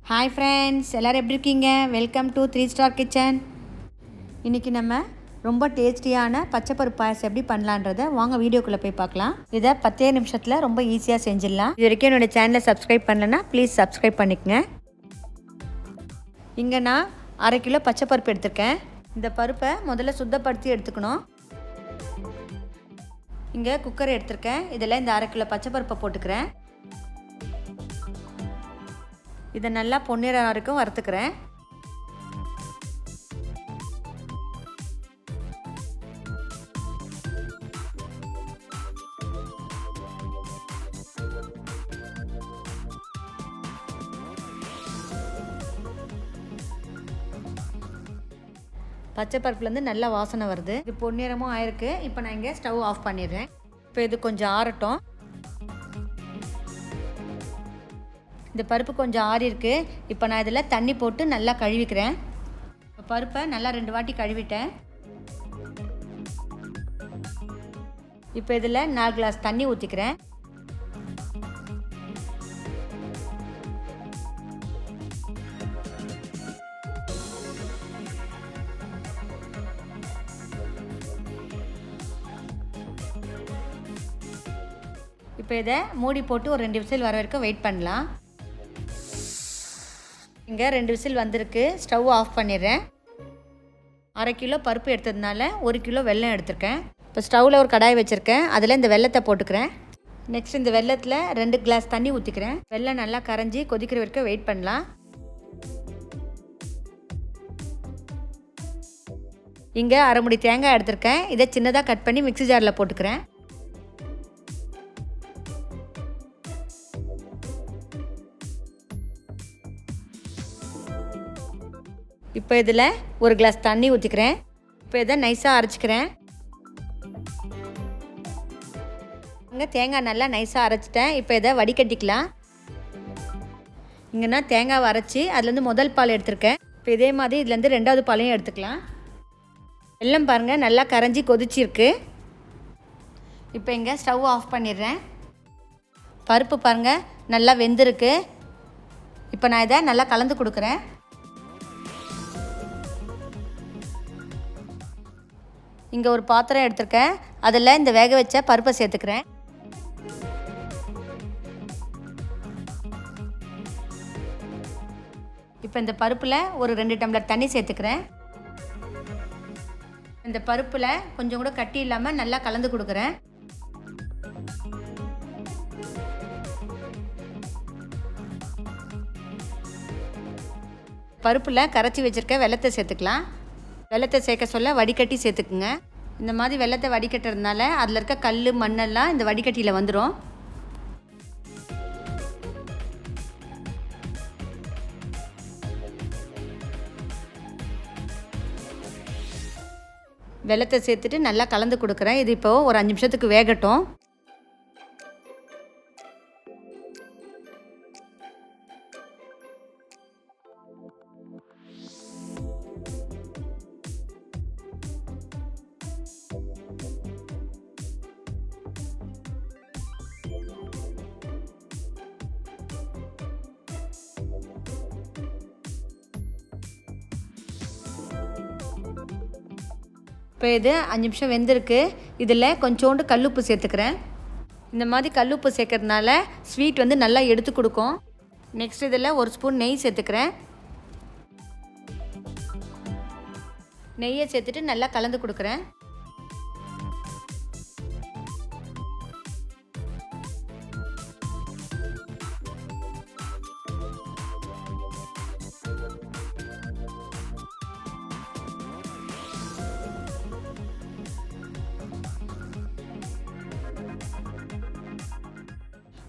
Hi friends, எல்லோரும் எப்படி இருக்கீங்க? Welcome to 3 star kitchen. இன்றைக்கி நம்ம ரொம்ப டேஸ்டியான பச்சைப்பருப்பு பாயசம் எப்படி பண்ணலான்றதை வாங்க வீடியோக்குள்ளே போய் பார்க்கலாம். இதை 10 நிமிஷத்தில் ரொம்ப ஈஸியாக செஞ்சிடலாம். இது வரைக்கும் என்னோடய சேனலை சப்ஸ்கிரைப் பண்ணலைன்னா ப்ளீஸ் சப்ஸ்கிரைப் பண்ணிக்கங்க. இங்கே நான் 1/2 கிலோ பச்சைப்பருப்பு எடுத்திருக்கேன். இந்த பருப்பை முதல்ல சுத்தப்படுத்தி எடுத்துக்கணும். இங்கே குக்கர் எடுத்திருக்கேன். இதில் இந்த 1/2 கிலோ பச்சைப்பருப்பை போட்டுக்கிறேன். இதை நல்லா பொன்னிறம் வரைக்கும் வறுத்துக்கிறேன். பச்சை பருப்புலேருந்து நல்லா வாசனை வருது. இது பொன்னிறமும் ஆயிருக்கு. இப்போ நான் இங்கே ஸ்டவ் ஆஃப் பண்ணிடுறேன். இப்போ இது கொஞ்சம் ஆறட்டும். இந்த பருப்பு கொஞ்சம் ஆறி இருக்கு. இப்போ நான் இதில் தண்ணி போட்டு நல்லா கழுவிக்கிறேன். இப்போ பருப்பை நல்லா 2 வாட்டி கழுவிட்டேன். இப்போ இதில் 4 கிளாஸ் தண்ணி ஊற்றிக்கிறேன். இப்போ இதை மூடி போட்டு ஒரு 2 விசில் வர வரைக்கும் வெயிட் பண்ணலாம். இங்கே 2 விசில் வந்திருக்கு. ஸ்டவ் ஆஃப் பண்ணிடுறேன். 1/2 கிலோ பருப்பு எடுத்ததுனால 1 கிலோ வெல்லம் எடுத்திருக்கேன். இப்போ ஸ்டவ்வில் ஒரு கடாய் வச்சுருக்கேன். அதில் இந்த வெல்லத்தை போட்டுக்கிறேன். நெக்ஸ்ட் இந்த வெல்லத்தில் 2 கிளாஸ் தண்ணி ஊற்றிக்கிறேன். வெல்லம் நல்லா கரைஞ்சி கொதிக்கிற வரைக்கும் வெயிட் பண்ணலாம். இங்கே 1/2 மூடி தேங்காய் எடுத்திருக்கேன். இதை சின்னதாக கட் பண்ணி மிக்ஸி ஜாரில் போட்டுக்கிறேன். இப்போ இதில் 1 கிளாஸ் தண்ணி ஊற்றிக்கிறேன். இப்போ இதை நைஸாக அரைச்சிக்கிறேன். இங்கே தேங்காய் நல்லா நைஸாக அரைச்சிட்டேன். இப்போ இதை வடிகட்டிக்கலாம். இங்கே நான் தேங்காவை அரைச்சி அதுலேருந்து முதல் பால் எடுத்திருக்கேன். இப்போ இதே மாதிரி இதுலேருந்து 2வது பாலையும் எடுத்துக்கலாம். வெல்லம் பாருங்கள் நல்லா கரைஞ்சி கொதிச்சிருக்கு. இப்போ இங்கே ஸ்டவ் ஆஃப் பண்ணிடுறேன். பருப்பு பாருங்கள் நல்லா வெந்திருக்கு. இப்போ நான் இதை நல்லா கலந்து கொடுக்குறேன். இங்கே ஒரு பாத்திரம் எடுத்திருக்கேன். அதில் இந்த வேக வச்ச பருப்பை சேர்த்துக்கிறேன். இப்போ இந்த பருப்பில் ஒரு 2 டம்ளர் தண்ணி சேர்த்துக்கிறேன். இந்த பருப்பில் கொஞ்சம் கூட கட்டி இல்லாமல் நல்லா கலந்து கொடுக்குறேன். பருப்பில் கரைச்சி வச்சுருக்க வெல்லத்தை சேர்த்துக்கலாம். வெல்லத்தை சேர்க்க சொல்ல வடிகட்டி சேர்த்துக்குங்க. இந்த மாதிரி வெல்லத்தை வடிகட்டுறதுனால அதில் இருக்க கல் மண்ணெல்லாம் இந்த வடிகட்டியில் வந்துடும். வெல்லத்தை சேர்த்துட்டு நல்லா கலந்து கொடுக்குறேன். இது இப்போது ஒரு 5 நிமிஷத்துக்கு வேகட்டும். இப்போ இது 5 நிமிஷம் வெந்திருக்கு. இதில் கொஞ்சோண்டு கல்லுப்பு சேர்த்துக்கிறேன். இந்த மாதிரி கல்லுப்பு சேர்க்கறதுனால ஸ்வீட் வந்து நல்லா எடுத்து கொடுக்கும். நெக்ஸ்ட் இதில் 1 ஸ்பூன் நெய் சேர்த்துக்கிறேன். நெய்யை சேர்த்துட்டு நல்லா கலந்து கொடுக்குறேன்.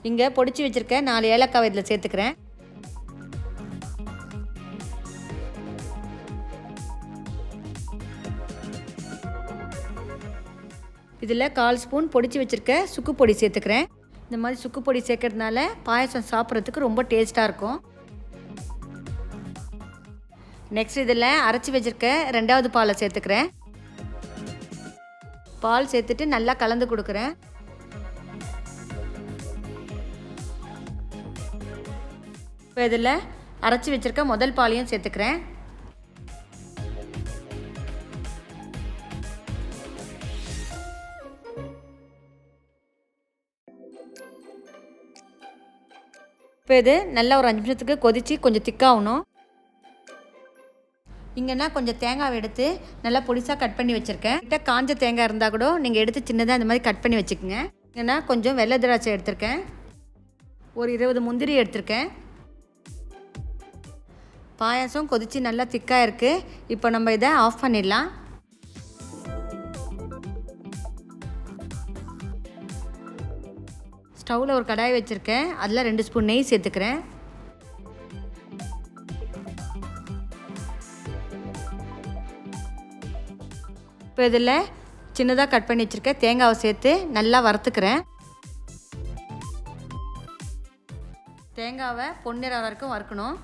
இங்கே பொடிச்சு வச்சுருக்க 4 ஏலக்காய் இதில் சேர்த்துக்கிறேன். இதில் 1/4 ஸ்பூன் பொடிச்சு வச்சுருக்க சுக்கு பொடி சேர்த்துக்கிறேன். இந்த மாதிரி சுக்கு பொடி சேர்க்கறதுனால பாயசம் சாப்பிட்றதுக்கு ரொம்ப டேஸ்ட்டாக இருக்கும். நெக்ஸ்ட் இதில் அரைச்சி வச்சுருக்க 2வது பாலை சேர்த்துக்கிறேன். பால் சேர்த்துட்டு நல்லா கலந்து கொடுக்குறேன். இப்போ இதில் அரைச்சி வச்சுருக்க முதல் பாலையும் சேர்த்துக்கிறேன். இப்போ இது நல்லா ஒரு 5 நிமிஷத்துக்கு கொதித்து கொஞ்சம் திக்காகணும். இங்கன்னா கொஞ்சம் தேங்காவை எடுத்து நல்லா பொடிசாக கட் பண்ணி வச்சுருக்கேன். கிட்ட காஞ்ச தேங்காய் இருந்தால் கூட நீங்கள் எடுத்து சின்னதாக இந்த மாதிரி கட் பண்ணி வச்சுக்கோங்க. இங்கன்னா கொஞ்சம் வெள்ளை திராட்சை எடுத்திருக்கேன். ஒரு 20 முந்திரி எடுத்திருக்கேன். பாயாசம் கொதித்து நல்லா திக்காக இருக்குது. இப்போ நம்ம இதை ஆஃப் பண்ணிடலாம். ஸ்டவ்வில் ஒரு கடாய் வச்சுருக்கேன். அதில் 2 ஸ்பூன் நெய் சேர்த்துக்கிறேன். இப்போ இதில் சின்னதாக கட் பண்ணி வச்சுருக்கேன் தேங்காவை சேர்த்து நல்லா வறுத்துக்கிறேன். தேங்காவை பொன்னிறம் வரைக்கும் வறுக்கணும்.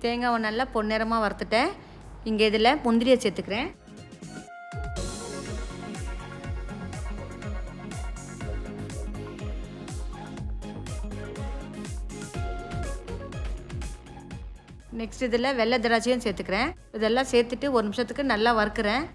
தேங்காவை நல்லா பொன்னிறமாக வறுத்துட்டேன். இங்கே இதில் முந்திரியை சேர்த்துக்கிறேன். நெக்ஸ்ட் இதில் வெள்ளை திராட்சையும் சேர்த்துக்கிறேன். இதெல்லாம் சேர்த்துட்டு 1 நிமிஷத்துக்கு நல்லா வறுக்கிறேன்.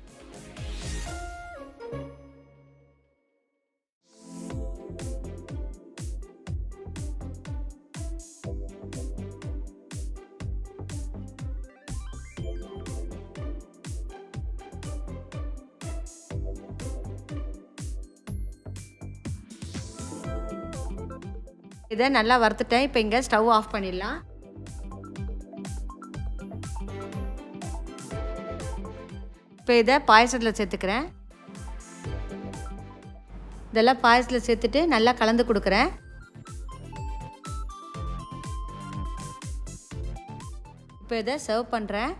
இதை நல்லா வறுத்துட்டேன். இப்போ இங்கே ஸ்டவ் ஆஃப் பண்ணிடலாம். இப்போ இதை பாயசத்தில் சேர்த்துக்கிறேன். இதெல்லாம் பாயசத்தில் சேர்த்துட்டு நல்லா கலந்து கொடுக்குறேன். இப்போ இதை சர்வ் பண்ணுறேன்.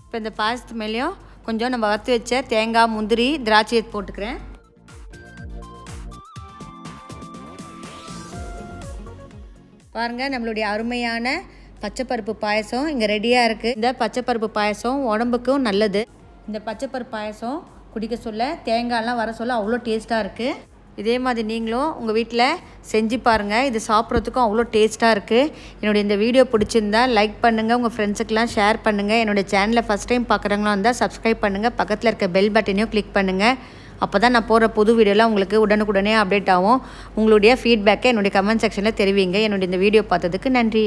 இப்போ இந்த பாயசத்து மேலேயும் கொஞ்சம் நம்ம வறுத்து வச்ச தேங்காய், முந்திரி, திராட்சையை போட்டுக்கிறேன். பாருங்கள், நம்மளுடைய அருமையான பச்சைப்பருப்பு பாயசம் இங்கே ரெடியாக இருக்குது. இந்த பச்சைப்பருப்பு பாயசம் உடம்புக்கும் நல்லது. இந்த பச்சைப்பருப்பு பாயசம் குடிக்க சொல்ல தேங்காயெலாம் வர சொல்ல அவ்வளோ டேஸ்ட்டாக இருக்குது. இதே மாதிரி நீங்களும் உங்கள் வீட்டில் செஞ்சு பாருங்கள். இது சாப்பிட்றதுக்கும் அவ்வளோ டேஸ்ட்டாக இருக்குது. என்னுடைய இந்த வீடியோ பிடிச்சிருந்தா லைக் பண்ணுங்கள், உங்கள் ஃப்ரெண்ட்ஸுக்கெலாம் ஷேர் பண்ணுங்கள். என்னுடைய சேனலை ஃபஸ்ட் டைம் பார்க்குறவங்களா இருந்தால் சப்ஸ்கிரைப் பண்ணுங்கள். பக்கத்தில் இருக்க பெல் பட்டனையும் கிளிக் பண்ணுங்கள். அப்போ தான் நான் போடுற புது வீடியோலாம் உங்களுக்கு உடனுக்குடனே அப்டேட் ஆகும். உங்களுடைய ஃபீட்பேக்கை என்னுடைய கமெண்ட் செக்ஷனில் தெரிவிங்க. என்னுடைய இந்த வீடியோ பார்த்ததுக்கு நன்றி.